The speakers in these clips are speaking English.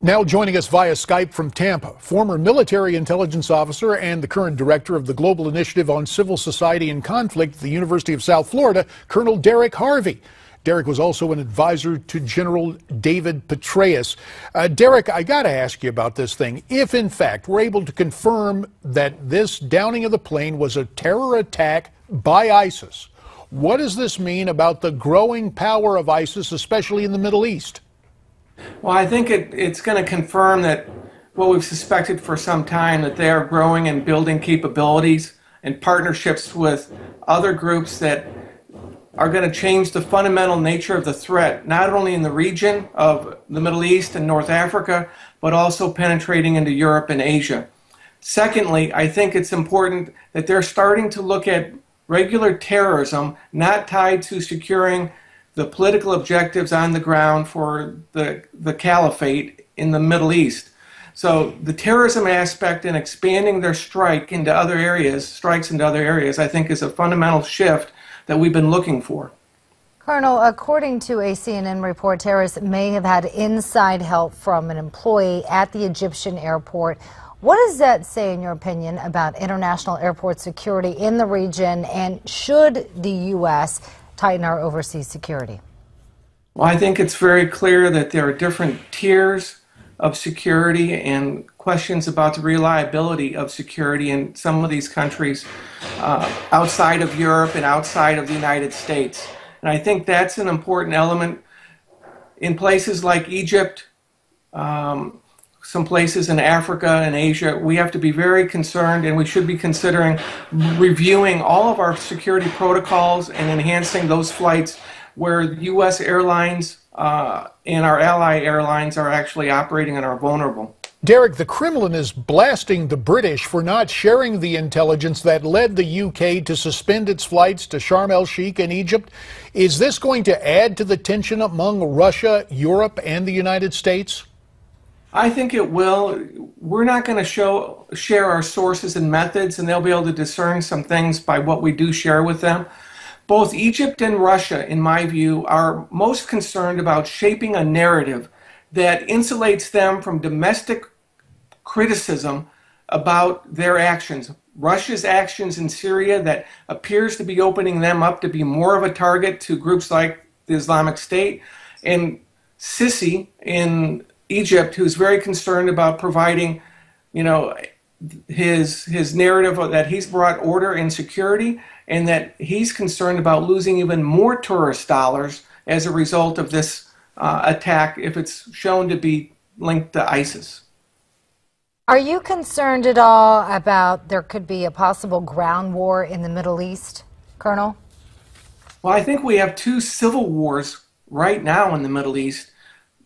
Now joining us via Skype from Tampa, former military intelligence officer and the current director of the Global Initiative on Civil Society and Conflict at the University of South Florida, Colonel Derek Harvey. Derek was also an advisor to General David Petraeus. Derek, I got to ask you about this thing. If, in fact, we're able to confirm that this downing of the plane was a terror attack by ISIS, what does this mean about the growing power of ISIS, especially in the Middle East? Well, I think it's going to confirm that what we've suspected for some time, that they are growing and building capabilities and partnerships with other groups that are going to change the fundamental nature of the threat, not only in the region of the Middle East and North Africa, but also penetrating into Europe and Asia. Secondly, I think it's important that they're starting to look at regular terrorism, not tied to securing the political objectives on the ground for the caliphate in the Middle East. So the terrorism aspect and expanding their strikes into other areas, I think is a fundamental shift that we've been looking for. Colonel, according to a CNN report, terrorists may have had inside help from an employee at the Egyptian airport. What does that say, in your opinion, about international airport security in the region, and should the U.S. tighten our overseas security? Well, I think it's very clear that there are different tiers of security and questions about the reliability of security in some of these countries outside of Europe and outside of the United States. And I think that's an important element in places like Egypt, some places in Africa and Asia. We have to be very concerned, and we should be considering reviewing all of our security protocols and enhancing those flights where U.S. airlines and our ally airlines are actually operating and are vulnerable. Derek, the Kremlin is blasting the British for not sharing the intelligence that led the UK to suspend its flights to Sharm el-Sheikh in Egypt. Is this going to add to the tension among Russia, Europe, and the United States? I think it will. We're not going to share our sources and methods, and they'll be able to discern some things by what we do share with them. Both Egypt and Russia, in my view, are most concerned about shaping a narrative that insulates them from domestic criticism about their actions. Russia's actions in Syria that appears to be opening them up to be more of a target to groups like the Islamic State, and Sisi in Egypt, who's very concerned about providing, his narrative that he's brought order and security, and that he's concerned about losing even more tourist dollars as a result of this attack if it's shown to be linked to ISIS. Are you concerned at all about there could be a possible ground war in the Middle East, Colonel? Well, I think we have two civil wars right now in the Middle East,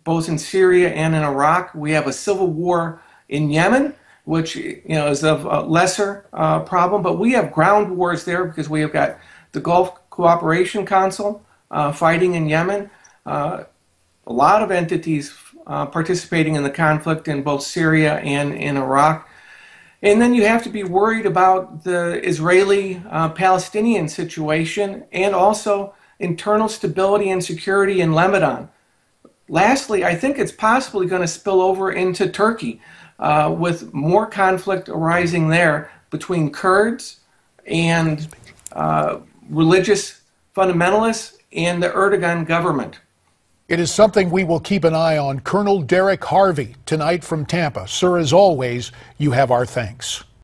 both in Syria and in Iraq. We have a civil war in Yemen, which is of a lesser problem, but we have ground wars there because we have got the Gulf Cooperation Council fighting in Yemen, a lot of entities participating in the conflict in both Syria and in Iraq. And then you have to be worried about the Israeli-Palestinian situation and also internal stability and security in Lebanon. Lastly, I think it's possibly going to spill over into Turkey with more conflict arising there between Kurds and religious fundamentalists and the Erdogan government. It is something we will keep an eye on. Colonel Derek Harvey, tonight from Tampa. Sir, as always, you have our thanks.